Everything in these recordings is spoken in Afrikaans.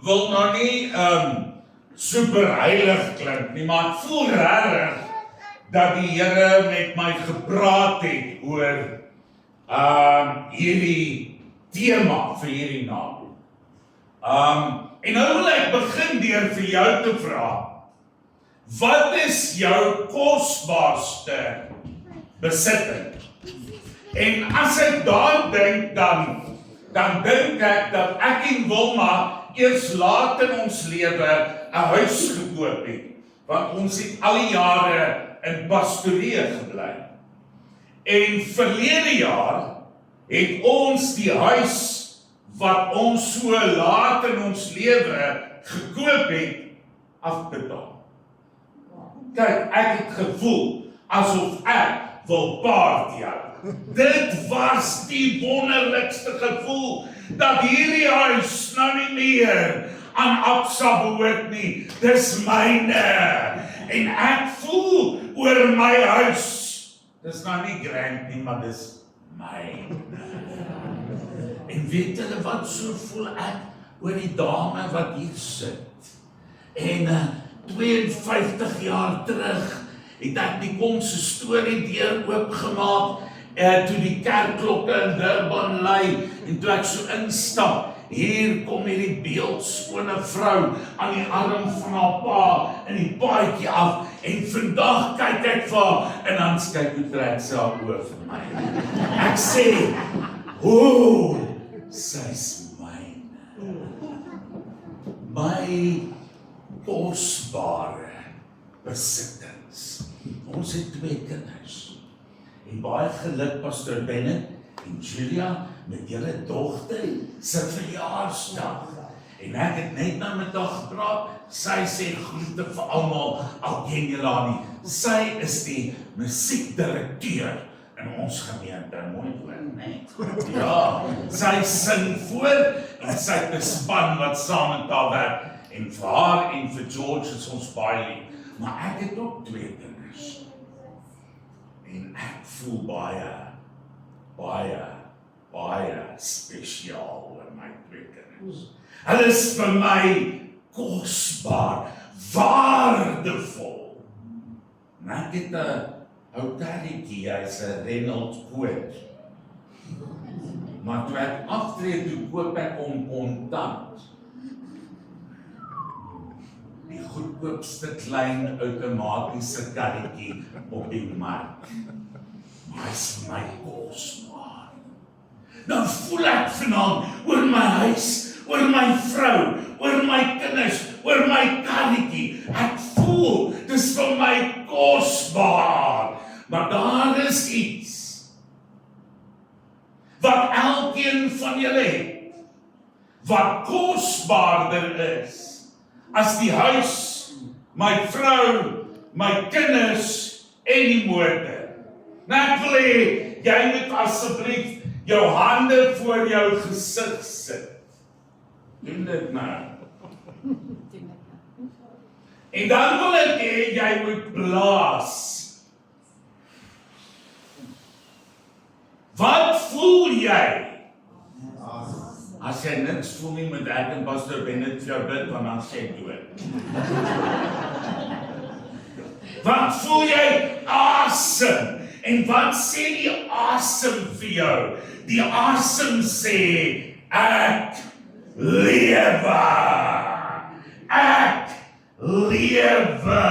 wil nou nie super heilig klink nie, maar ek voel regtig dat die Here met my gepraat het oor hierdie tema vir hierdie naam. En nou wil ek begin deur vir jou te vra, wat is jou kosbaarste besitting? En as ek daar dink, dan dink ek dat ek en Wilma eers laat in ons lewe 'n huis gekoop het, want ons het al die jare in Pastorie gebly. En verlede jaar het ons die huis wat ons so laat in ons lewe gekoop het, afbetaal. Kyk, ek het gevoel asof ek wil party hou. Dit was die wonderlikste gevoel, dat hierdie huis nou nie meer aan Absa behoort nie, dis myne. En ek voel oor my huis, dis nou nie grand nie, maar dis myne. En weet julle wat, so voel ek oor die dame wat hier sit. En 52 jaar terug het ek die Komse storie deur oopgemaak, toe die kerkklokke in Durban lui, en toe ek so instap, hier kom hierdie beeldskone vrou aan die arm van haar pa in die paadjie af, en vandag kyk ek vir haar, en dan kyk hoe trek sy haar oor vir my. Ek sê, sy's myne. My kosbare besittings. Ons het 2 kinders. En baie geluk Pastor Bennett en Julia met julle dogter se verjaarsdag. En ek het net nou met haar gepraat, sy sê groete vir almal, al ken julle haar nie. Sy is die musiekdirekteur in ons gemeente, mooi woord, nee. Ja, sy sing voor, en sy het 'n span wat saam met haar werk, en vir haar en vir George is ons baie lief. Maar ek het ook 2 kinders. En ek voel baie spesiaal oor my 2 kinders. Hulle is vir my kosbaar, waardevol. En ek het 'n ou karretjie, hy's 'n Renault Kwid. Maar toe ek aftree, toe koop ek hom kontant. Die goedkoopste klein outomatiese karretjie op die mark. Maar hy's my kosbaar. Nou voel ek vanaand oor my huis, oor my vrou, oor my kinders, oor my karretjie. Ek voel, dis vir my kosbaar. Maar daar is iets wat elkeen van julle het, wat kosbaarder is as die huis, my vrou, my kinders en die motor. Nou ek wil hê, jy moet asseblief jou hande voor jou gesig sit. Doen dit nou. En dan wil ek hê, jy moet blaas. Wat voel jy? As jy niks voel nie, moet ek en Pastor Bennett vir jou bid, want dan sê ek dood. Wat voel jy? Asem. En wat sê die asem vir jou? Die asem sê, ek lewe. Ek lewe.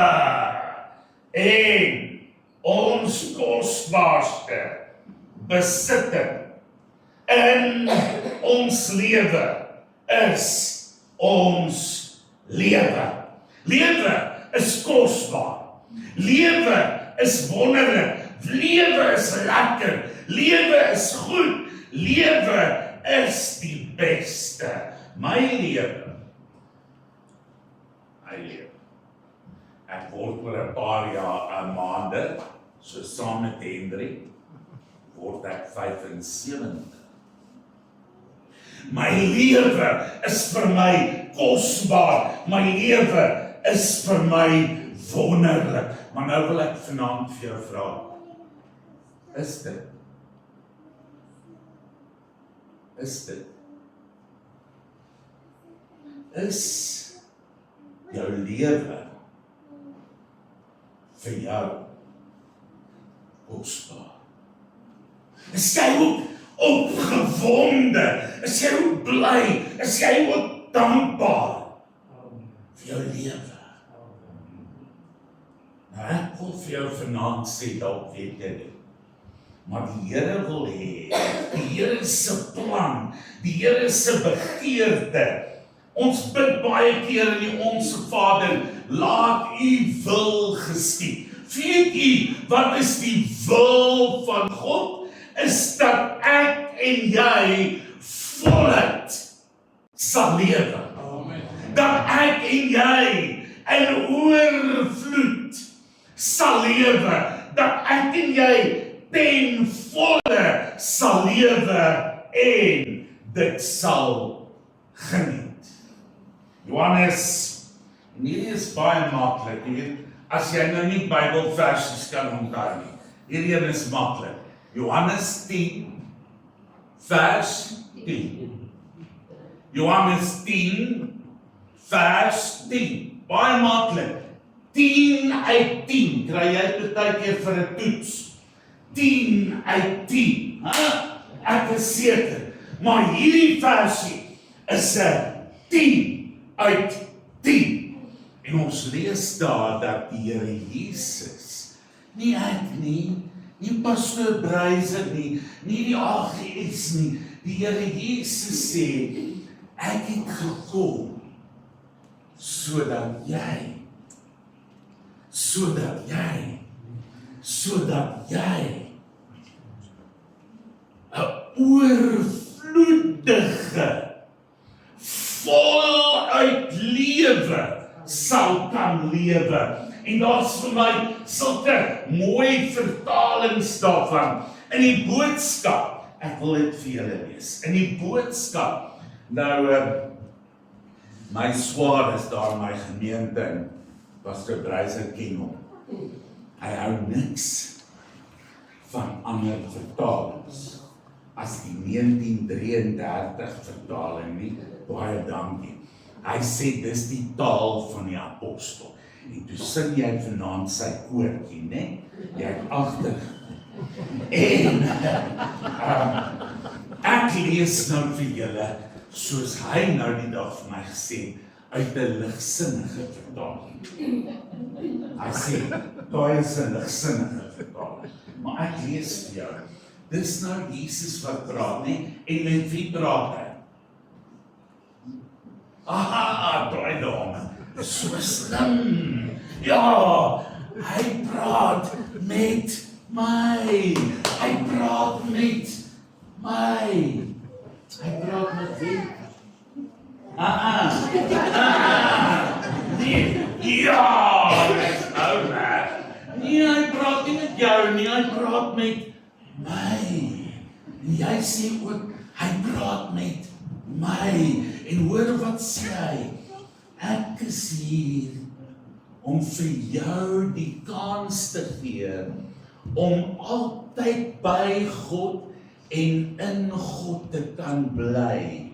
En ons kosbaarste besitting in ons lewe is ons lewe. Lewe is kosbaar. Lewe is wonderlik. Lewe is lekker. Lewe is goed. Lewe is die beste. My lewe. Ek word oor 'n paar jaar, maande, so saam met Hendrik, word ek 75. My lewe is vir my kosbaar. My lewe is vir my wonderlik. Maar nou wil ek vanaand vir jou vra, is dit? is jou lewe vir jou kosbaar? Is jy ook opgewonde? Is jy ook bly? Is jy ook dankbaar vir jou lewe? Nou ek wil vir jou vanaand sê, dalk weet jy dit, maar die Here wil hê, die Here se plan, die Here se begeerte. Ons bid baie keer in die Onse Vader, laat u wil geskied. Weet u, wat is die wil van God? Is dat ek en jy voluit sal lewe. Dat ek en jy in oorvloed sal lewe. Dat ek en jy ten volle sal lewe en dit sal geniet. Johannes, en hierdie is baie maklik, jy weet, as jy nou nie Bybelversies kan onthou nie. Hierdie is maklik. Johannes 10, vers 10. Johannes 10, vers 10. Baie maklik. 10 uit 10. Kry jy baie keer vir 'n toets. 10 uit 10. Ek is seker. Maar hierdie versie is 'n 10 uit 10. En ons lees daar dat die Here Jesus, nie ek nie, nie pastoor Breiser nie, nie die AGS nie, die Here Jesus sê, ek het gekom, sodat jy, oorvloedige, voluit lewe sal kan lewe. En daar's vir my sulke mooi vertalings daarvan. In die boodskap, ek wil dit vir julle lees. In die boodskap, nou, my swaar is daar in my gemeente, en Pastor Breiser ken hom. Hy hou niks van ander vertalings as die 1933 vertaling nie. Baie dankie. Hy sê dis die taal van die apostel. En toe sing jy vanaand sy koortjie, né? Jy het agter. En ek lees nou vir julle, soos hy nou die dag vir my gesê, uit 'n ligsinnige vertaling. Hy sê, daai is 'n ligsinnige vertaling. Maar ek lees vir jou. Dis nou Jesus wat praat, né? En met wie praat hy? Aha, daai dame. So slim. Ja, hy praat met my. Hy praat met my. Hy praat met wie? Nee, ja, dis ou man. Nee, hy praat nie met jou nie, hy praat met my. En jy sê ook, hy praat met my. En hoor wat sê hy? Ek is hier om vir jou die kans te gee om altyd by God en in God te kan bly.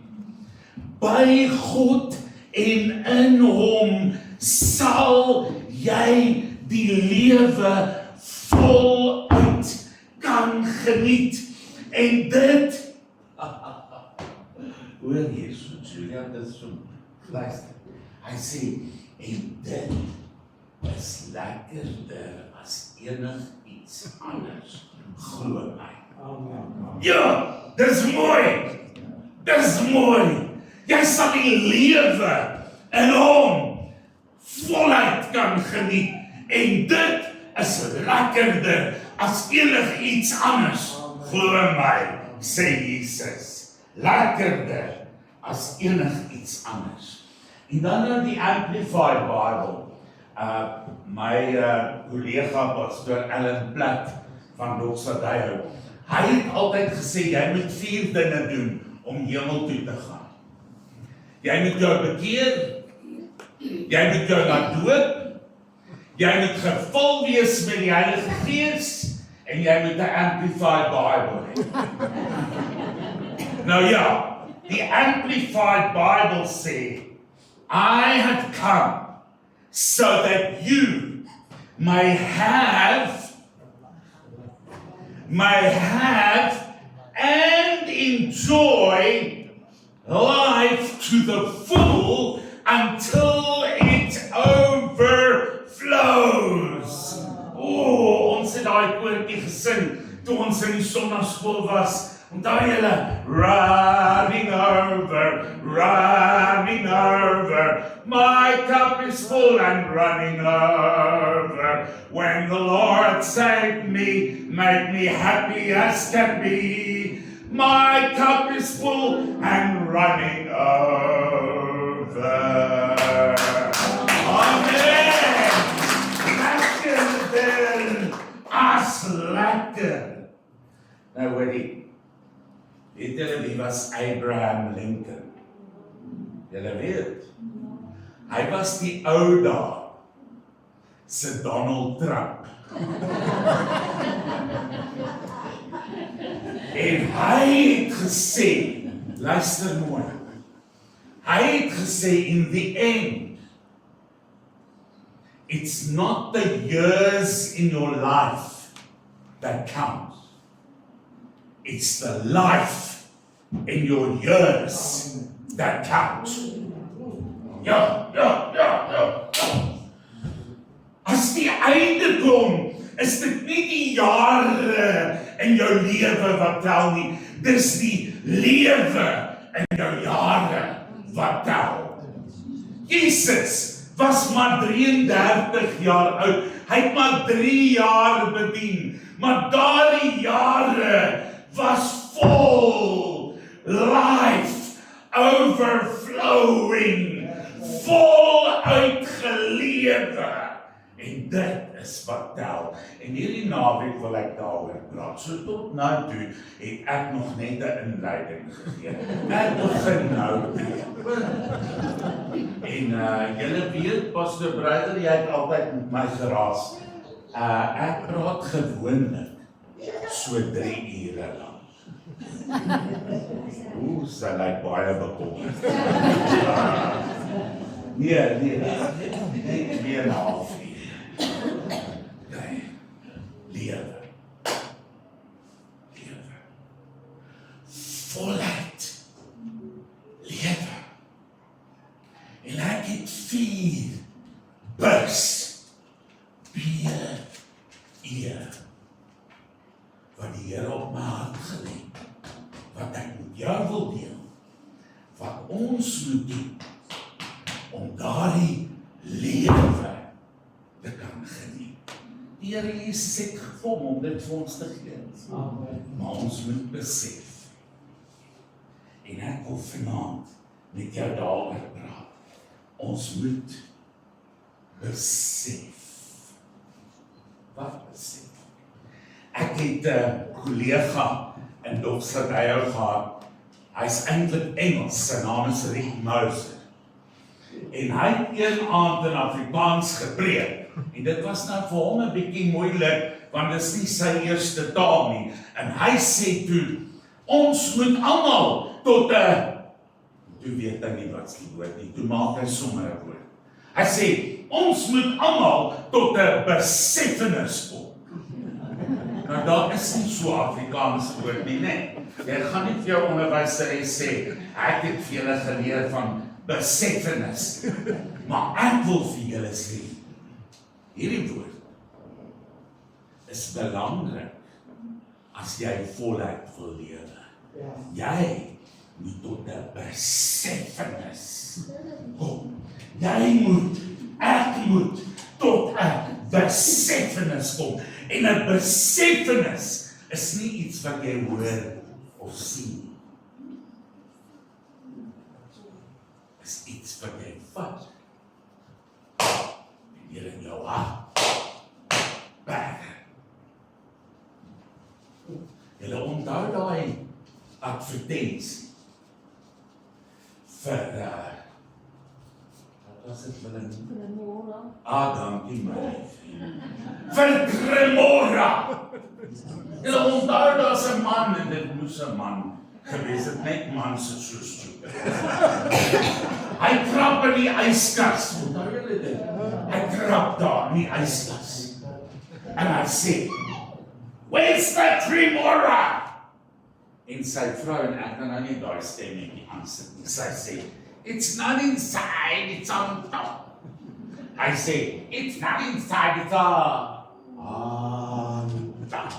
By God en in hom sal jy die lewe voluit kan geniet. En dit hoor hier so, Julia, dit is so luister. Hy sê, en dit is lekkerder as enig iets anders, glo my. Ja, dis mooi. Dis mooi. Jy sal die lewe in hom voluit kan geniet. En dit is lekkerder as enig iets anders, glo my, sê Jesus. Lekkerder as enig iets anders. En dan nou die Amplified Bible. My collega Pastor Alan Platt van Doxadeyo, hy het altyd gesê, jy moet 4 dinge doen om hemel toe te gaan. Jy moet jou bekeer, jy moet jou laat doop, jy moet gevul wees met die Heilige Gees, en jy moet 'n Amplified Bible hê. Nou ja, die Amplified Bible sê, I have come so that you may have and enjoy life to the full until it overflows. Ons het daai koortjie gesing toe ons in die sonnaskool was. Onthou julle, running over, my cup is full and running over. When the Lord saved me, made me happy as can be. My cup is full and running over. Amen. Lekker, as lekker. Nou hoorie. Weet julle wie was Abraham Lincoln? Julle weet. Hy was die ou dae se Donald Trump. En hy het gesê, luister mooi. Hy het gesê in the end, it's not the years in your life that count. It's the life in your years that count. Ja. As die einde kom, is dit nie die jare in jou lewe wat tel nie. Dis die lewe in jou jare wat tel. Jesus was maar 33 jaar oud. Hy het maar 3 jaar bedien. Maar daardie jare was vol life, overflowing, vol uitgelewe. En dit is wat tel. En hierdie naweek wil ek daaroor praat. So tot nou toe het ek nog net 'n inleiding gegee. Ek begin nou en julle weet, Pastor Bruider, jy het altyd met my geraas. Ek praat gewoonlik so 3 ure lang. Sy lyk baie bekommerd. Nee, 2,5 uur. Lewe. Volheid. Lewe. En ek het 4 bus. Wat die Here op my hart gelê, wat ek met jou wil deel, wat ons moet doen, om daardie lewe te kan geniet. Die Here Jesus het gekom om dit vir ons te gee. Maar ons moet besef, en ek wil vanaand met jou daaroor praat, ons moet besef. Wat besef? Ek het 'n kollega in Doksadeo gehad. Hy's eintlik Engels, sy naam is Rick Moser. En hy het een aand in Afrikaans gepreek. En dit was nou vir hom 'n bietjie moeilik, want dit is nie sy eerste taal nie. En hy sê toe, ons moet almal tot 'n, toe weet hy nie wat die woord nie, toe maak hy sommer 'n woord. Hy sê, ons moet almal tot 'n beseffenis kom. Nou daar is nie so Afrikaanse woord nie, né? Jy gaan nie vir jou onderwyseres sê, ek het vir julle geleer van beseffenis. Maar ek wil vir julle sê, hierdie woord is belangrik as jy voluit wil lewe. Jy moet tot 'n beseffenis kom. Ek moet tot 'n beseffenis kom. En 'n beseffenis is nie iets wat jy hoor of sien. Is iets wat jy vat. En hier in jou hart berg. Julle onthou daai advertensie vir wat was dit vir 'n dankie my lief. Vir Cremora. Julle onthou daar's 'n man en dit moes 'n man gewees het, net man se soos toe. Hy krap in die yskas. Onthou julle dit? Hy krap daar in die yskas. En hy sê, "Where's the Tremora?" En sy vrou, en ek kan nou nie daai stemmetjie aansit nie. Sy sê, "It's not inside, it's on top." Hy sê, "It's not inside, it's on top."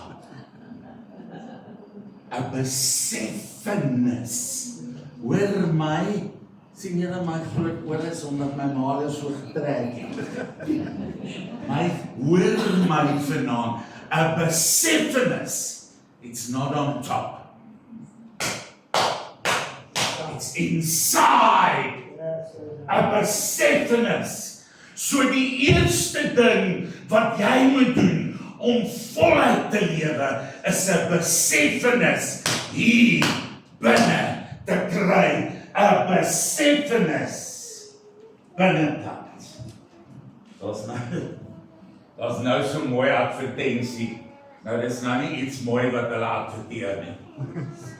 'n beseffenis. Hoor my, sien julle my groot oor is omdat my maal so getrek het. Hoor my vanaand, 'n beseffenis. It's not on top. It's inside. 'n beseffenis. So die eerste ding wat jy moet doen om voluit te lewe is 'n beseffenis hier binne te kry. 'n beseffenis binnekant. Daar's nou so mooi advertensie. Nou dis nou nie iets mooi wat hulle adverteer nie.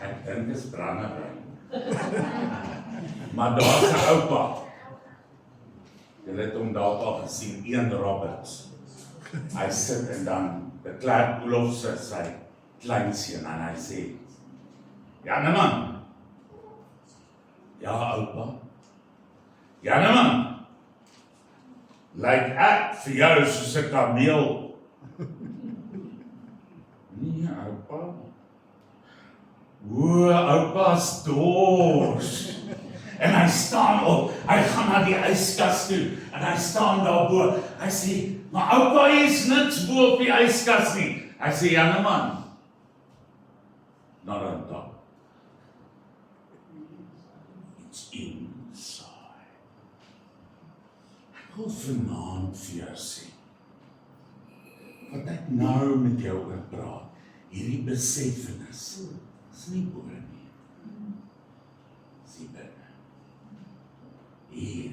Ek dink dis brandewyn. Maar daar's 'n oupa. Julle het hom dalk al gesien, Ian Roberts. Hy sit en dan Klerk Olofs sy kleinseun en hy sê, "Ja, nee man." "Ja, oupa." "Ja, nee man. Lyk ek vir jou soos 'n kameel?" "Nee, oupa." "O, oupa's dors." En hy staan op, hy gaan na die yskas toe, en hy staan daar bo. Hy sê, "Maar oupa, hier is niks bo op die yskas nie." Hy sê, "Ja, nee man. Not on top. It's inside." Ek wil vanaand vir jou sê, wat ek nou met jou oor praat, hierdie beseffenis, is nie bo nie. Is binne. Hier,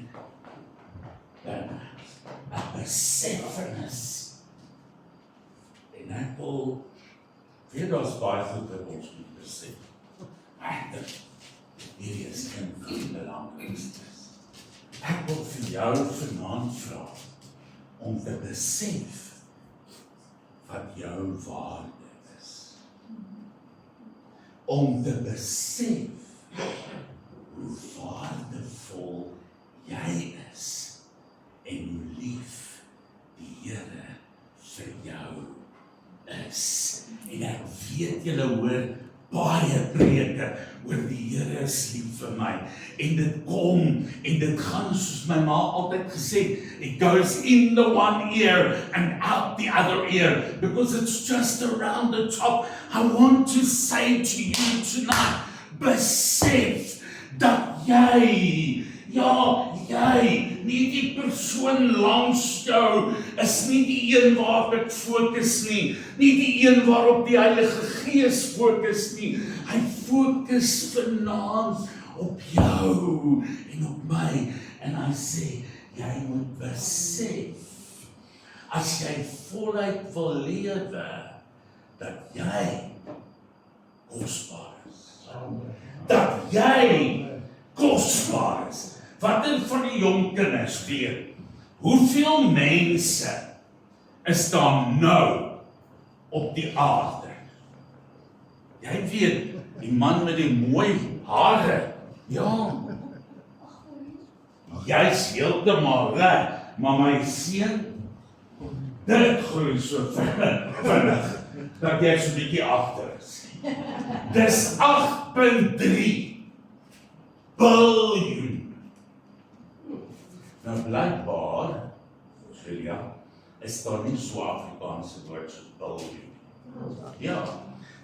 binne, 'n beseffenis. En ek wil, weet daar's baie goed wat ons moet besef. Ek dink, hierdie is een van die belangrikstes. Ek wil vir jou vanaand vra, om te besef, wat jou waarde is. Om te besef, hoe waardevol jy is, en hoe lief die Here vir jou is. En ek weet julle hoor baie preke oor die Here is lief vir my. En dit kom en dit gaan soos my ma altyd gesê, it goes in the one ear and out the other ear because it's just around the top. I want to say to you tonight, besef dat jy, nie die persoon langs jou is nie die een waarop ek fokus nie die een waarop die Heilige Gees fokus nie. Hy fokus vanaand op jou en op my. En hy sê, jy moet besef, as jy voluit wil lewe, dat jy kosbaar is. Dat jy kosbaar is. Wat van die jong kinders weet, hoeveel mense is daar nou op die aarde? Jy weet, die man met die mooi hare, jy's heeltemal reg, maar my seun, dit groei so vinnig, dat jy so 'n bietjie agter is. Dis 8.3 biljoen. Nou blykbaar, Julia, is daar nie so Afrikaanse woord soos biljoen. Ja,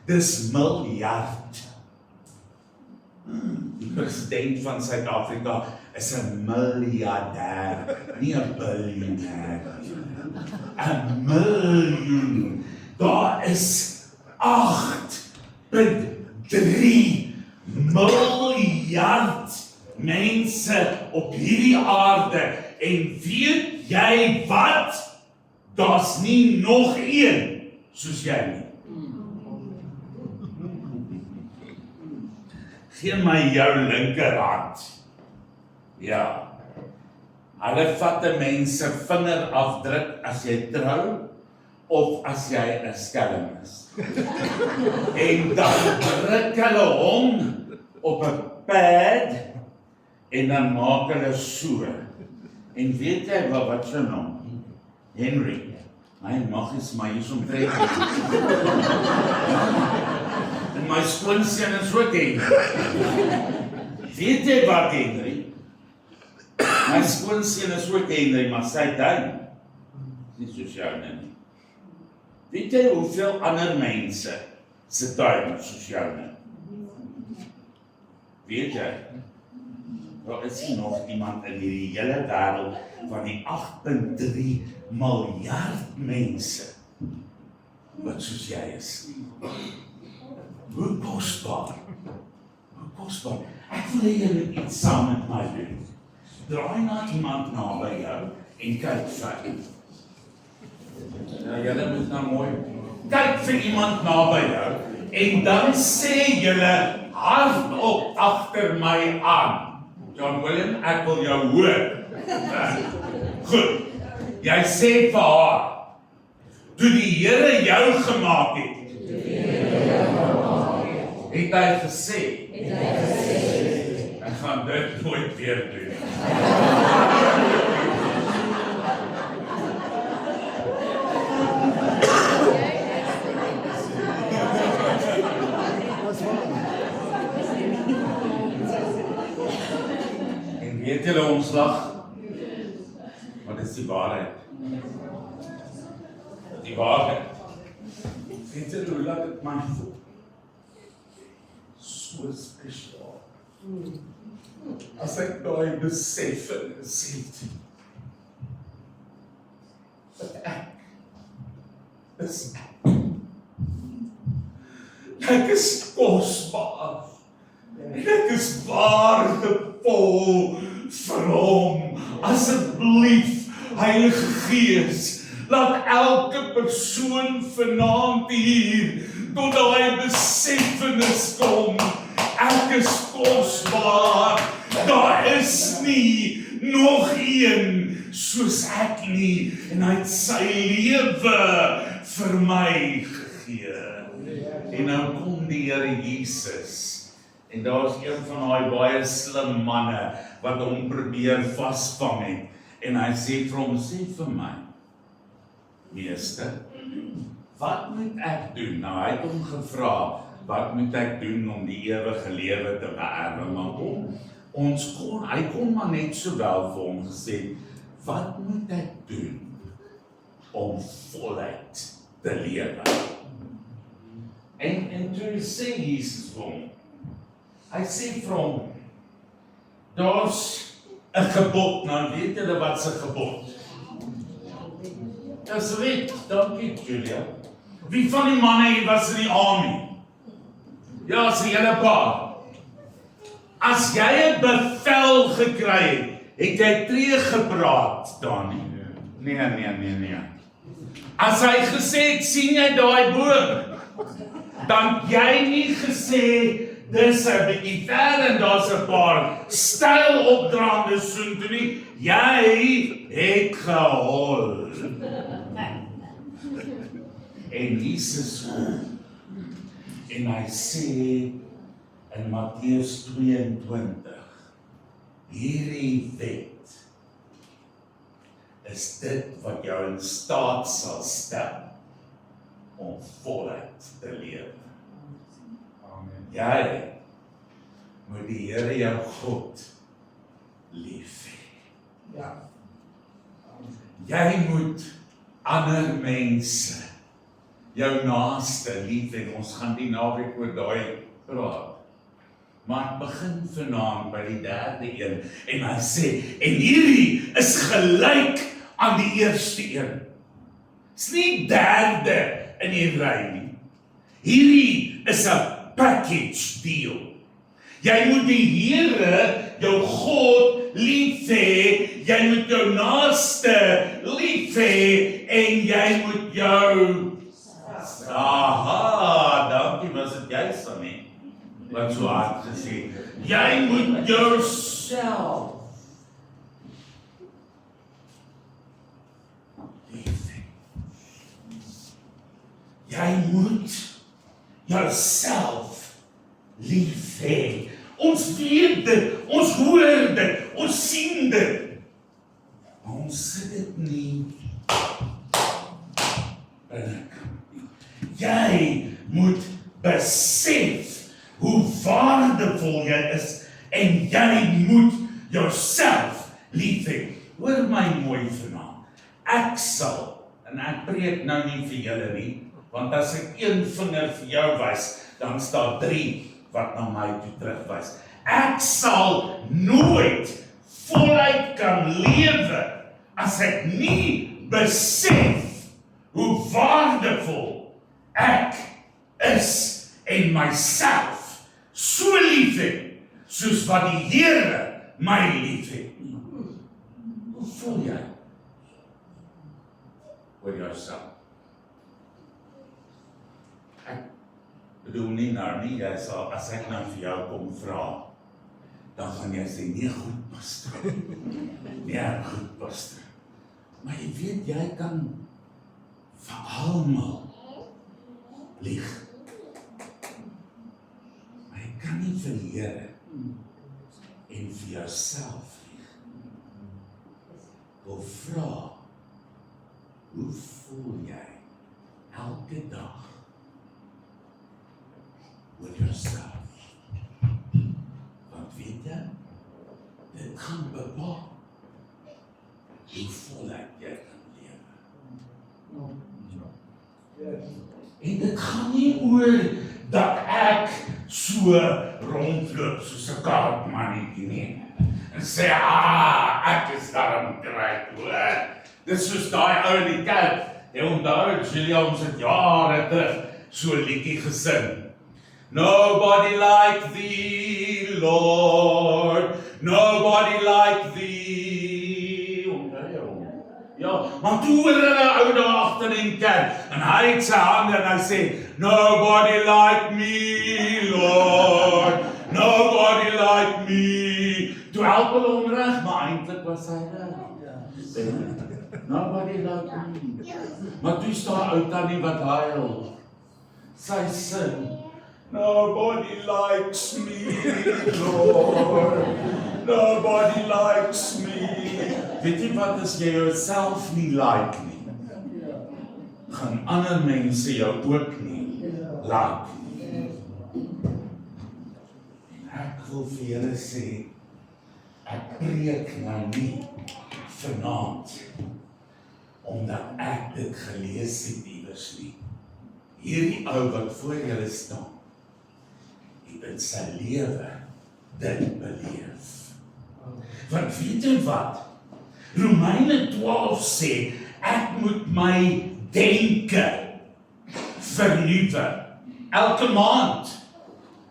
dis miljard. Die president van Suid-Afrika is 'n miljardêr, nie 'n biljoenêr. 'n miljoen. Daar is 8.3 miljard mense op hierdie aarde. En weet jy wat? Daar's nie nog een soos jy nie. Gee my jou linkerhand. Ja. Hulle vat 'n mens se vingerafdruk as jy trou of as jy 'n skelm is. En dan druk hulle hom op 'n pad en dan maak hulle so. En weet jy wat sy naam? Henry. Hy mag eens maar hier som trek. En my skoonseun is ook Henry. Weet jy wat, Henry? My skoonseun is ook Henry, maar sy duim is nie soos joune nie. Weet jy hoeveel ander mense se duim is soos joune? Weet jy? Daar is nie nog iemand in hierdie hele wêreld van die 8.3 miljard mense wat soos jy is. Hoe kosbaar. Hoe kosbaar. Ek wil hê jy moet iets saam met my doen. Draai na iemand naby jou en kyk vir. Ja, julle moet nou mooi kyk vir iemand naby jou en dan sê julle hardop agter my aan. John William, ek wil jou hoor. Goed. Jy sê vir haar, toe die Here jou gemaak het, het hy gesê, ek gaan dit nooit weer doen. En weet julle omslag? Wat is die waarheid? Die waarheid. Weet jy hoe laat dit my voel? So spesiaal. As ek daai besef en sê, dat ek is ek. Ek is kosbaar. Ek is waardevol vir hom. Asseblief, Heilige Gees, laat elke persoon vanaand hier tot daai besefenis kom. Ek is kosbaar. Daar is nie nog een soos ek nie. En hy het sy lewe vir my gegee. En nou kom die Here Jesus. En daar's een van daai baie slim manne wat hom probeer vasvang het. En hy sê vir hom, sê vir my, meester, wat moet ek doen? Nou, hy het hom gevra, wat moet ek doen om die ewige lewe te beerwe? Maar hy kon maar net sowel vir hom gesê, wat moet ek doen om voluit te lewe? En toe sê Jesus vir hom, hy sê vir hom, daar's 'n gebod, nou weet julle wat se gebod? Dis wet, dankie Julia. Wie van die manne hier was in die army? Ja, is 'n hele paar. As jy 'n bevel gekry het jy tree gepraat, Dani? Nee. As hy gesê het, sien jy daai boom? Dan jy nie gesê, dis 'n bietjie ver en daar's 'n paar styl opdraande soontoe nie. Jy het gehol. En Jesus kom en hy sê in Matteus 22, hierdie wet is dit wat jou in staat sal stel om voluit te lewe. Jy moet die Here jou God lief hê. Ja. Jy moet ander mense, jou naaste lief hê. Ons gaan die naweek oor daai praat. Maar ek begin vanaand by die derde een en hy sê, en hierdie is gelyk aan die eerste een. Dis nie derde in die ry nie. Hierdie is 'n package deal. Jy moet die Here, jou God, lief hê, jy moet jou naaste lief hê, en jy moet jou... Aha, dankie, was dit jy, Sammy? Wat so hard gesê. Jy moet jouself lief hê. Jy moet jouself lief hê. Ons weet dit, ons hoor dit, ons sien dit. Maar ons sit dit nie binnekant nie. Jy moet besef hoe waardevol jy is en jy moet jouself lief hê. Hoor my mooi vanaand. Ek sal, en ek preek nou nie vir julle nie, want as ek een vinger vir jou wys, dan staan 3 wat na my toe terugwys. Ek sal nooit voluit kan lewe as ek nie besef hoe waardevol ek is en myself so lief het, soos wat die Here my lief het. Hoe voel jy oor jouself? Ek bedoel nie nou nie, jy sal, as ek nou vir jou kom vra, dan gaan jy sê, nee goed pastor, nee goed pastor. Maar jy weet, jy kan vir almal lieg. Maar jy kan nie vir die Here en vir jouself lieg. Wil vra, hoe voel jy elke dag oor jouself? Want weet jy, dit gaan bepaal hoe voluit jy kan lewe. En dit gaan nie oor dat ek so rondloop soos 'n kaartmannetjie nie. En sê, ek is daarom kry, hoor. Dit is soos daai ou in die kerk. Jy onthou, Julia, ons het jare terug so 'n liedjie gesing. Nobody like thee, Lord. Nobody like thee. Ja, maar toe hoor hulle ou daar agter in die kerk, en hy het sy hande en hy sê, nobody like me, Lord. Nobody like me. Toe help hulle hom reg, maar eintlik was hy reg. Nobody like me. Maar toe staan ou tannie wat huil. Sy sing, nobody likes me, Lord. Nobody likes me. Weet jy wat, as jy jouself nie like nie, gaan ander mense jou ook nie like nie. Ek wil vir julle sê, ek preek nou nie vanaand, omdat ek dit gelees het iewers nie. Hierdie ou wat voor julle staan, het in sy lewe dit beleef. Want weet jy wat? Romeine 12 sê, ek moet my denke vernuwe. Elke maand,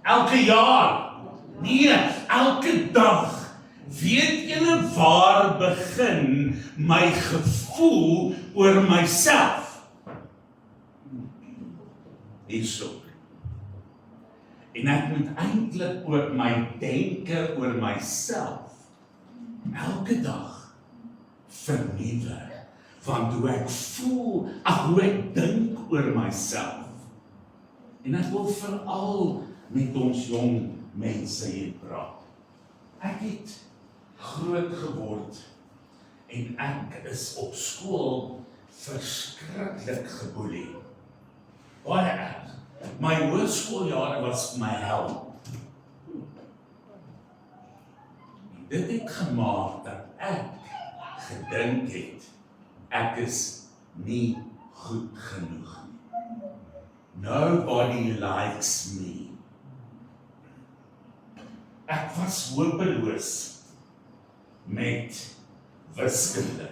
elke jaar, nee, elke dag. Weet julle waar begin my gevoel oor myself? Hierso. En ek moet eintlik ook my denke oor myself elke dag vernuwe, want hoe ek voel, hoe ek dink oor myself. En ek wil veral met ons jong mense hier praat. Ek het groot geword en ek is op skool verskriklik geboelie. Baie erg. My hoërskooljare was my hel. Dit het gemaak dat ek gedink het, ek is nie goed genoeg nie. Nobody likes me. Ek was hopeloos met wiskunde.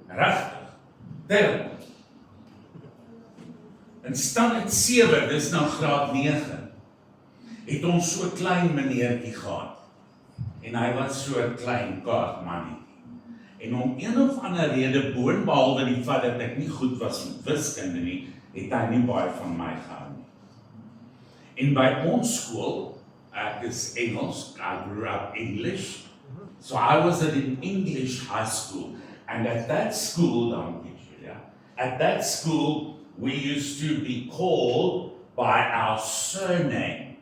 Regtig, terrible. In standaard 7, dis nou graad 9, het ons so 'n klein meneertjie gehad. En hy was so 'n klein kaartmannetjie. En om een of ander rede, boonbehalwe die feit dat ek nie goed was met wiskunde nie, het hy nie baie van my gehou nie. En by ons skool, ek is Engels, I grew up English, so I was at an English high school, And at that school, dankie Julia, at that school, we used to be called by our surnames.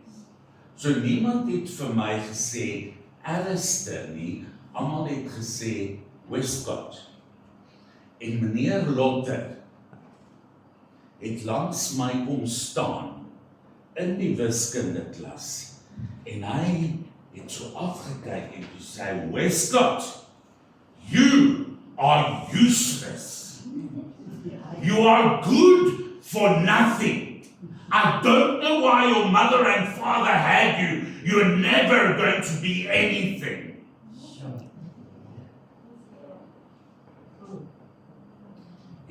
So niemand het vir my gesê, Alistair nie, almal het gesê, Westcott. En meneer Lotter het langs my kom staan in die wiskunde klas. En hy het so afgekyk en toe sê, Westcott, you are useless. You are good for nothing. I don't know why your mother and father had you. You're never going to be anything.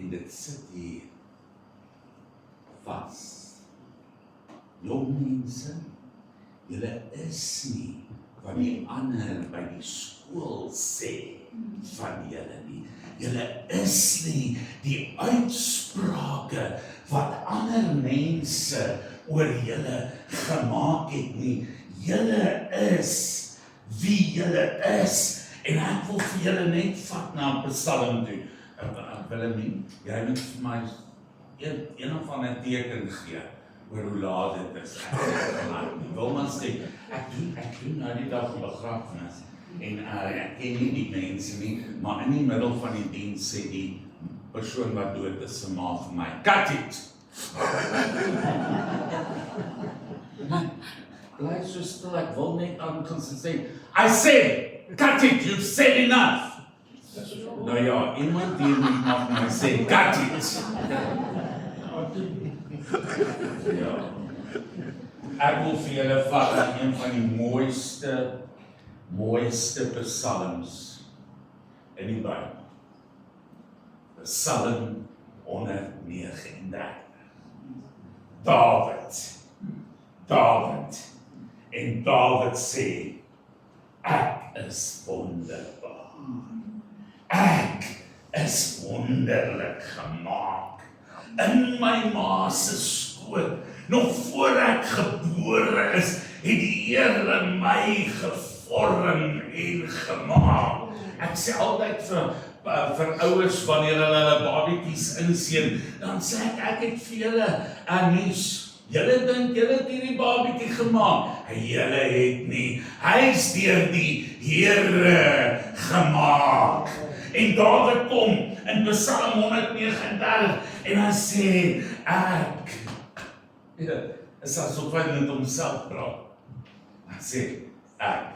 En dit sit hier vas. Jong mense, julle is nie wat die ander by die skool sê van julle nie. Julle is nie die uitsprake wat ander mense oor julle gemaak het nie. Julle is wie julle is. En ek wil vir julle net vat na Psalm toe. Willemien, jy moet vir my een of ander teken gee oor hoe laat dit is. Wilma sê, ek doen nou die dag begrafenis. En ek ken nie die mense nie, maar in die middel van die diens sê die persoon wat dood is se ma vir my, cut it! Bly so stil, ek wil net aan kan sê, I said, cut it, you've said enough! Nou ja, iemand hier moet mag my sê, cut it! Ja. Ek wil vir julle vat aan een van die mooiste psalms in die Bybel. Psalm 139. David. En David sê, ek is wonderbaar. Ek is wonderlik gemaak. In my ma se skoot, nog voor ek gebore is, het die Here my gevorm en gemaak. Ek sê altyd vir ouers wanneer hulle babietjies inseën, dan sê ek het vir julle 'n nuus. Julle dink julle het hierdie babietjie gemaak. Julle het nie. Hy is deur die Here gemaak. En David kom in Psalm 139 en hy sê, ek, is asof hy met homself praat. Hy sê, ek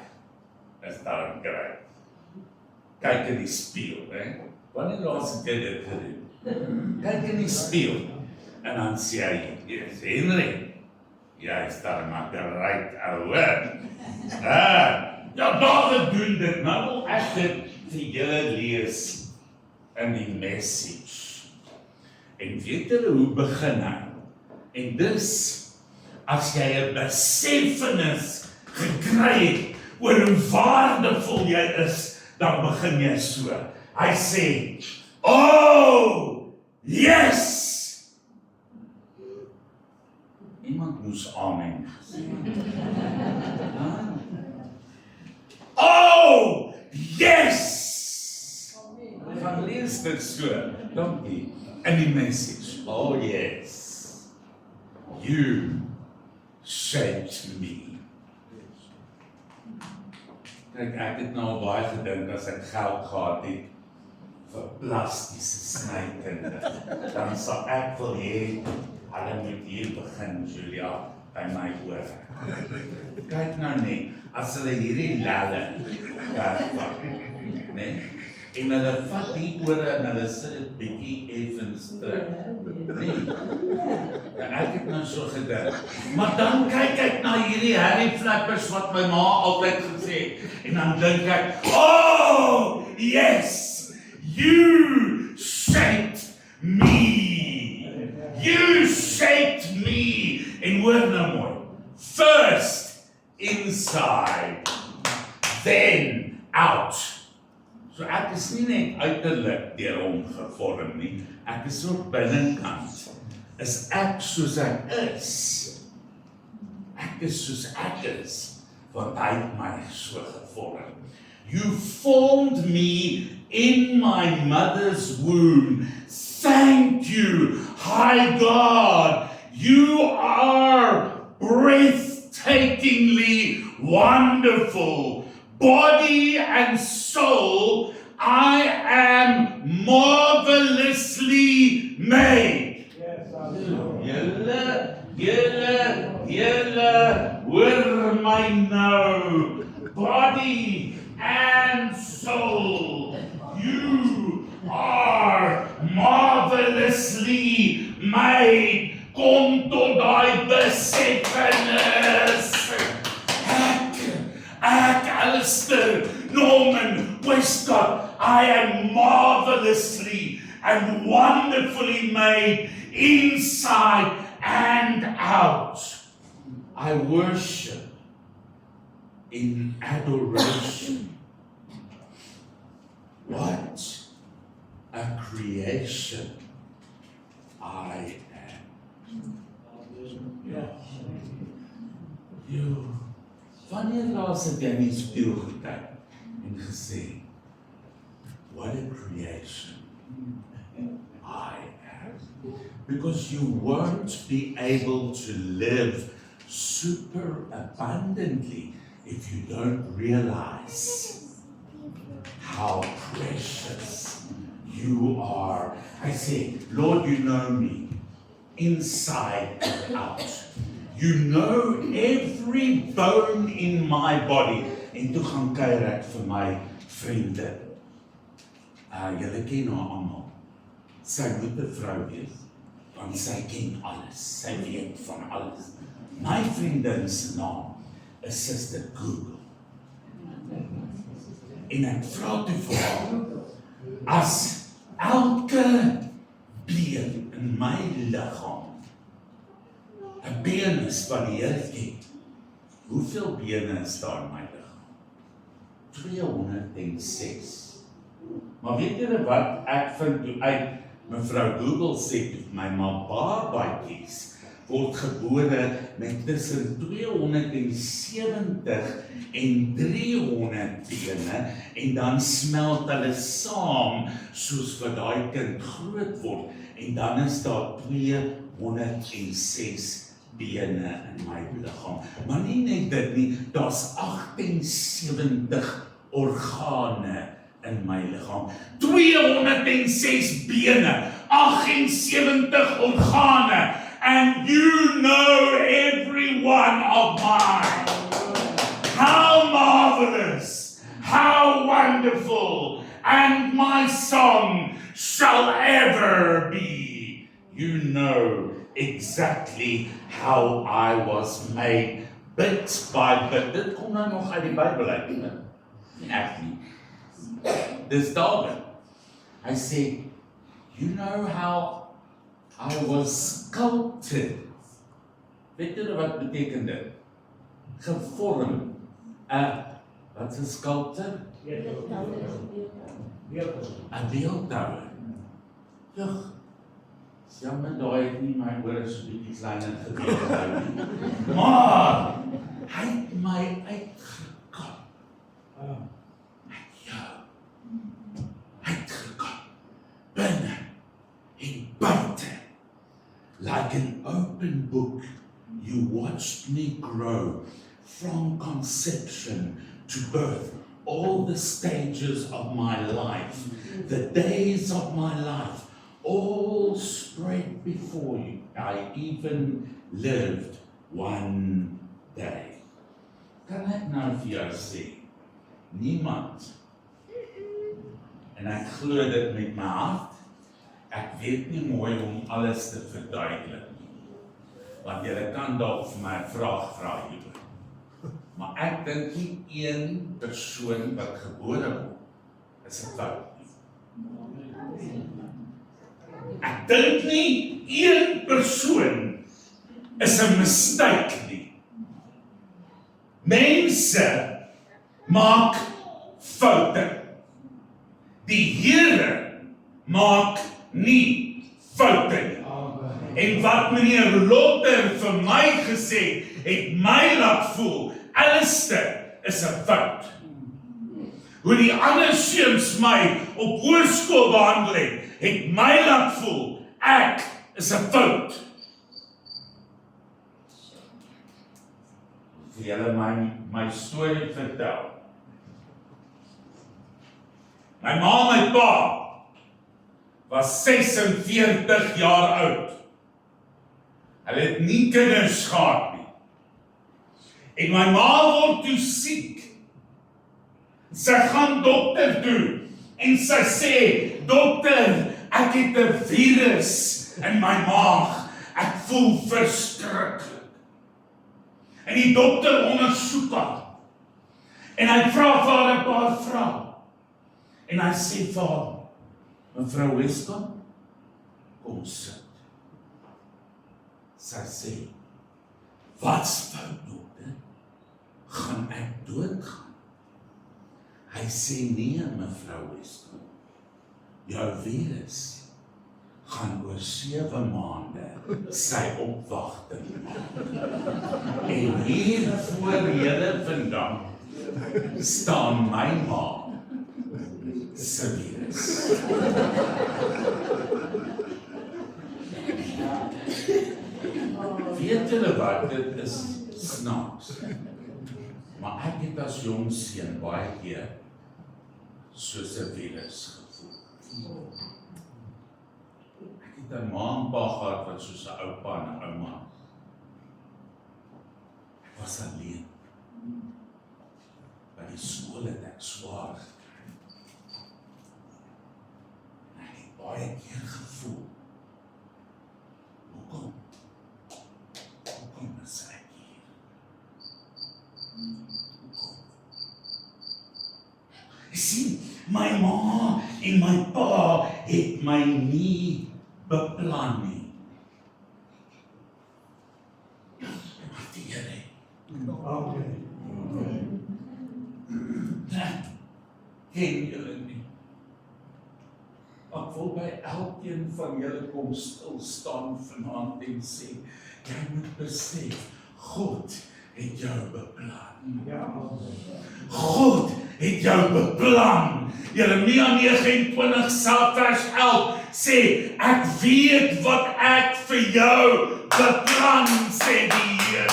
is daarom kry. Kyk in die spieël, wanneer laas het jy dit gedoen? Kyk in die spieël, en dan sê hy, Henry, jy is daarom maar gereid, ouwe. Ja, David doen dit, nou wil ek dit vir julle lees in die message. En weet julle hoe begin hy? En dus, as jy 'n besefenis gekry het oor hoe waardevol jy is, dan begin jy so. Hy sê, oh, yes! Iemand moes amen gesê. Oh, yes! Van lees dit so, dankie, in die message. Oh, yes. You shaped me. Kijk, ek het nou baie gedink as ek geld gehad het vir plastiese snijkunde, dan sal ek wil hê, hulle moet hier begin, Julia, by my oor. Kyk nou net, as hulle hierdie lalle vat, nee, en hulle vat die ore en hulle sit het bietjie effens terug. Nee, en ek het nou so gedink. Maar dan kyk ek na hierdie Harry Flappers wat my ma altyd gesê het, en dan dink ek, oh, yes, you shaped me. You shaped me. En hoor nou mooi, first inside, then out. So ek is nie net uiterlik deur hom gevorm nie, ek is ook binnenkant. Is ek soos ek is? Ek is soos ek is, want hy het my so gevorm. You formed me in my mother's womb. Thank you, high God. You are breathtakingly wonderful. Body and soul, I am marvelously made. Julle, hoor my nou. Body and soul, you are marvelously made. Kom tot daai besefenis. Ek, Alistair Norman Westcott, I am marvelously and wonderfully made inside and out. I worship in adoration. What a creation I am. Wanneer laas het jy in die spieël gekyk en gesê, what a creation I am. Because you won't be able to live super abundantly if you don't realize how precious you are. I say, Lord, you know me inside and out. You know every bone in my body. En toe gaan kuier ek vir my vriende. Julle ken haar almal. Sy moet 'n vrou wees, want sy ken alles. Sy weet van alles. My vriendin se naam is Suster Google. En ek vra toe vir haar, as elke been in my liggaam 'n been is wat die Here ken, hoeveel bene is daar in my liggaam? 206. Maar weet julle wat ek vind toe uit mevrou Google sê toe my babatjies word gebore met tussen 270 en 300 bene en dan smelt hulle saam soos wat daai kind groot word en dan is daar 206 bene in my liggaam. Maar nie net dit nie, daar's 78 organe in my liggaam. 206 bene, 78 organe, and you know every one of mine. How marvelous, how wonderful, and my song shall ever be. You know exactly how I was made, bit by bit. Dit kom nou nog uit die Bybel uit, nie ek nie. Dis David. I say, you know how I was sculpted. Weet julle wat beteken dit? Gevorm. Wat is 'n sculptor? 'n beeldhouwer. Jog. Jammer daai het nie my ore so bietjie kleiner gebeur nie. Maar hy het my uitgekap. Binne en buite. Like an open book, you watched me grow from conception to birth, all the stages of my life, the days of my life, all spread before you. I even lived one day. Kan ek nou vir jou sê, niemand, en ek glo dit met my hart, ek weet nie mooi om alles te verduidelik nie, want julle kan dalk vir my 'n vraag vra hieroor. Maar ek dink nie een persoon wat gebore word is 'n fout nie. Ek dink nie een persoon is 'n mistake nie. Mense maak foute. Die Here maak nie foute nie. En wat meneer Lotter vir my gesê, het my laat voel, Alistair is 'n fout. hoe die ander seuns my op hoërskool behandel het my laat voel, ek is 'n fout. Vir julle my storie vertel. My ma en my pa was 46 jaar oud. Hulle het nie kinders gehad nie. En my ma word toe siek. Sy gaan dokter toe en sy sê, dokter, ek het 'n virus in my maag. Ek voel verskriklik. En die dokter ondersoek haar. En hy vra vir haar 'n paar vrae. En hy sê vir haar, mevrou Weston, kom sit. Sy sê, wat's fout, dokter? Gaan ek doodgaan? Hy sê, nee, mevrou Weston, jou virus gaan oor 7 maande sy opwagting maak. En hier voor julle vandag staan my ma se virus. Weet julle wat, dit is snaaks. Maar ek het as jong seun baie keer soos 'n virus gevoel. Ek het 'n ma en pa gehad wat soos 'n oupa en 'n ouma. Ek was alleen. By die skool het ek swaar gekry. En ek het baie keer gevoel, hoekom is ek hier? Hoekom? Jy sien, my ma en my pa het my nie beplan nie. Maar die Here. Ken julle nie. Ek wil by elkeen van julle kom stil staan vanaand en sê, jy moet besef, God het jou beplan. God het jou beplan. Jeremia 29 vers 11 sê, ek weet wat ek vir jou beplan, sê die Here.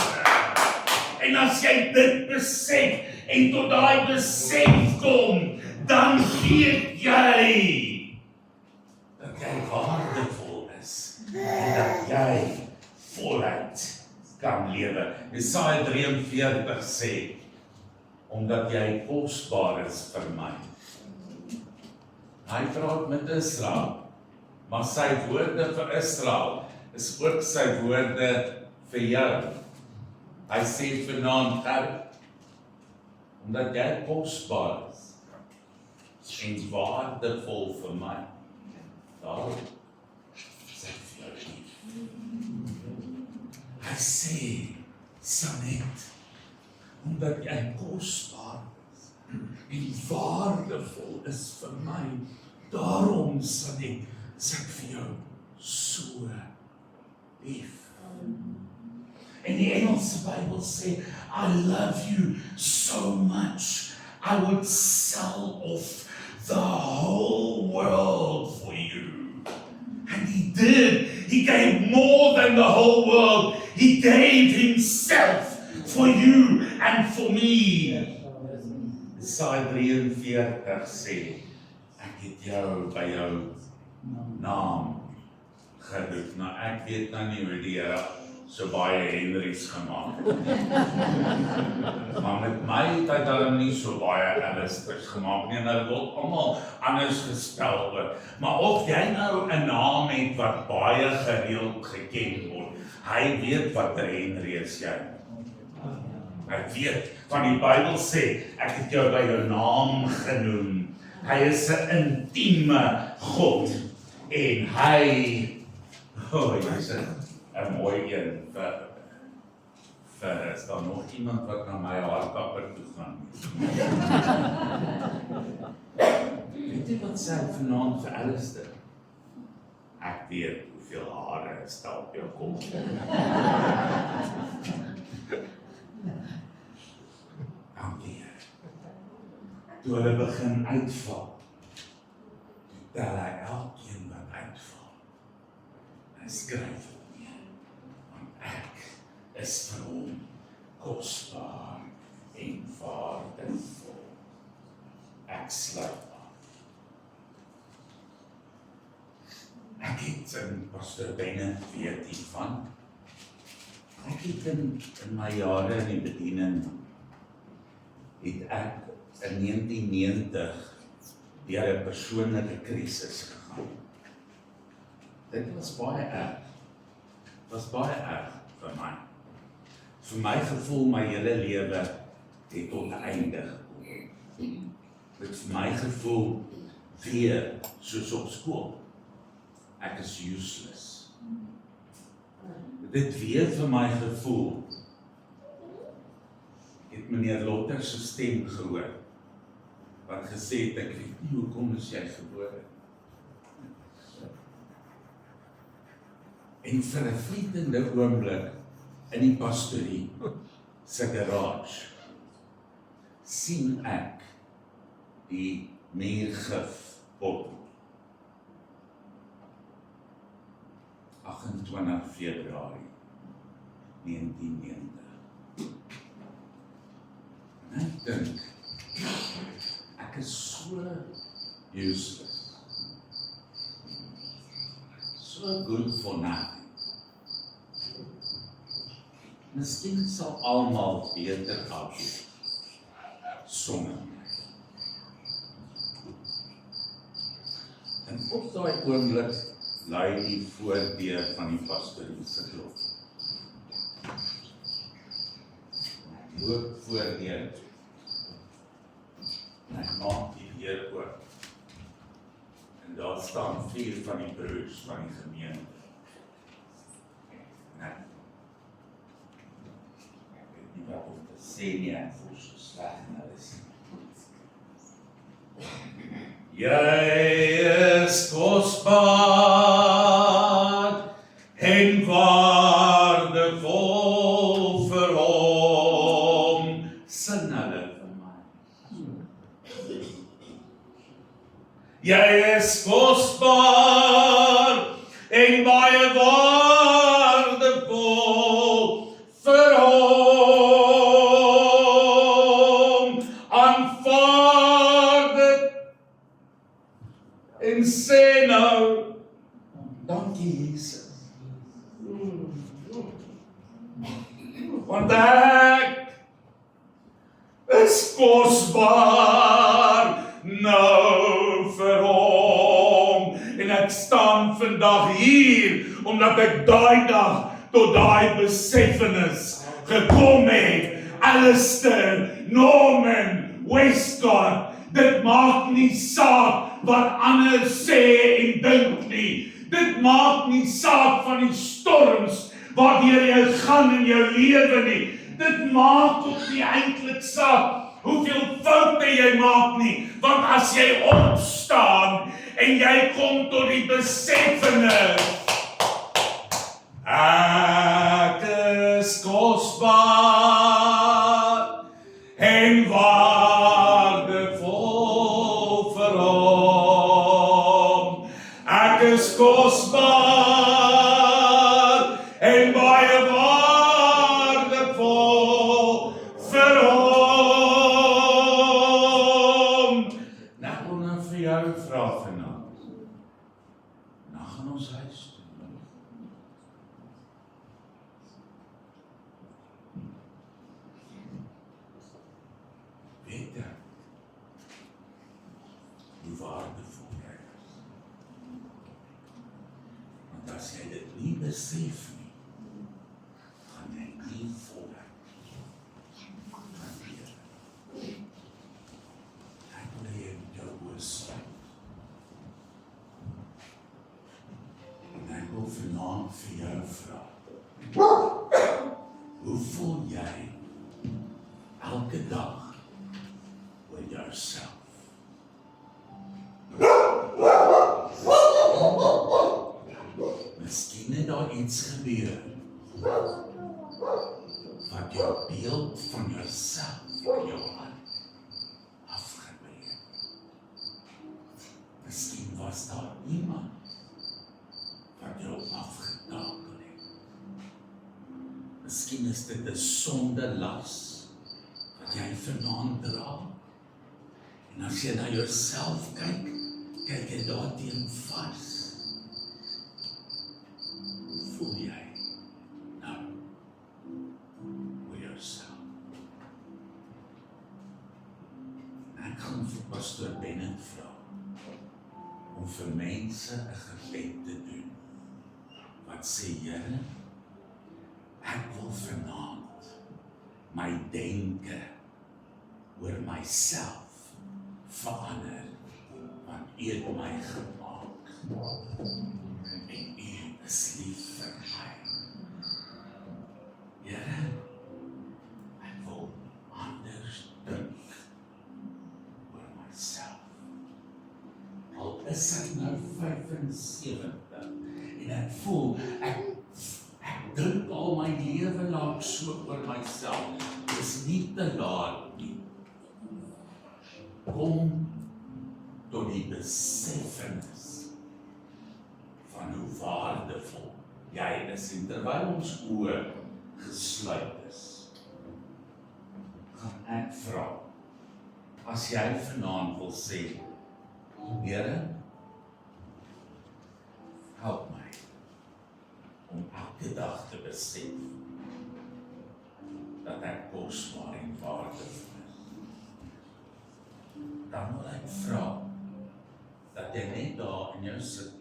En as jy dit besef en tot daai besef kom, dan weet jy dat jy waardevol is en dat jy voluit kan lewe. Jesaja 43 sê, omdat jy kosbaar is vir my. Hy praat met Israel, maar sy woorde vir Israel is ook sy woorde vir jou. Hy sê vanaand, Gerrit, omdat jy kosbaar is en waardevol vir my, daarom sê ek vir jou lief. Hy sê, Sanet, omdat jy kosbaar is en waardevol is vir my, daarom Sanet, sê ek vir jou so lief. En die Engelse Bybel sê, I love you so much, I would sell off the whole world for you. And he did. He gave more than the whole world. He gave himself for you and for me. Jesaja 43 sê, ek het jou by jou naam geroep. Nou ek weet nou nie hoe die Here so baie Henrys gemaak. Maar met my het hy dan nie so baie Alisters gemaak nie, en hulle word almal anders gespel word. Maar of jy nou 'n naam het wat baie gereeld geken word, hy weet wat 'n Henry is jy. Hy weet, van die Bybel sê, ek het jou by jou naam genoem. Hy is 'n intieme God, en hy, jy is 'n mooi een, is daar nog iemand wat na my haarkapper toe gaan? Weet jy wat sê vanaand vir Alistair? Ek weet hoeveel hare is daar op jou kop. Dankie. toe hulle begin uitval, tel hy elkeen wat uitval. Hy skryf dit neer, want ek is vir hom kosbaar en waardevol. Ek sluit af. Ek het in Pastor Bennett weet hiervan. Ek het in my jare in die bediening, het ek in 1990 deur 'n persoonlike krisis gegaan. Dit was baie erg. Dit was baie erg vir my. Vir my gevoel, my hele lewe het tot 'n einde gekom. Dit vir my gevoel, weer soos op skool. Ek is useless. Dit weer vir my gevoel, het meneer Lotter se stem gehoor, wat gesê het, ek weet nie hoekom is jy gebore. En vir 'n vlietende oomblik in die pastorie se garage sien ek die muurgif op 28 Februarie 1990. En ek dink, ek is so useless, so good for nothing. Miskien sal almal beter af sonder my. En op daai oomblik lui die voordeur van die pastorie se klop. Loop voordeur. En ek maak die deur oop. En daar staan 4 van die broers van die gemeente. En ek weet nie wat om te sê nie, ek voel so sleg en hulle sê. Jy is kosbaar en waardevol vir hom, sing hulle vir my. Jy is kosbaar en baie waardevol vir hom, aanvaar dit en sê nou, dankie Jesus. Want ek is kosbaar nou vir hom. En ek staan vandag hier, omdat ek daai dag tot daai beseffenis gekom het. Alistair, Norman, Westcott, dit maak nie saak wat ander sê en dink nie. Dit maak nie saak van die storms waardeur jy gaan in jou lewe nie. Dit maak ook nie eintlik saak hoeveel foute jy maak nie, want as jy opstaan en jy kom tot die beseffenis, ek is kosbaar en waardevol vir hom. Ek is kosbaar en baie waardevol vir hom. Nou ek wil nou vir jou vra vanaand. Nou gaan ons huis toe. Weet jy hoe waardevol jy is? Want as jy dit nie besef nie, gaan jy nie vooruit van hier. Ek wil jy met jou oor sluit. En ek wil vanaand vir jou vra, hoe voel jy elke dag oor jouself? Miskien het daar iets gebeur wat jou beeld van jouself in jou hart afgebreek. was daar iemand wat jou afgetakel het. Miskien is dit 'n sondelas wat jy vanaand dra. En as jy na jouself kyk, kyk jy daarteen vas. Hoe voel jy nou oor jouself? Ek gaan vir Pastor Bennett vra om vir mense 'n gebed te doen wat sê, Here, ek wil vanaand my denke oor myself verander, want U het my gemaak en U is lief vir my. Here, ek wil anders dink oor myself. Al is ek nou 75 en ek voel, ek dink al my lewe lank so oor myself, is nie te laat nie. Kom tot die besefenis van hoe waardevol jy is, en terwyl ons oë gesluit is, gaan ek vra, as jy vanaand wil sê, Here, help my om elke dag te besef dat ek kosbaar en waardevol is. Dan wil ek vra dat jy net daar in jou sit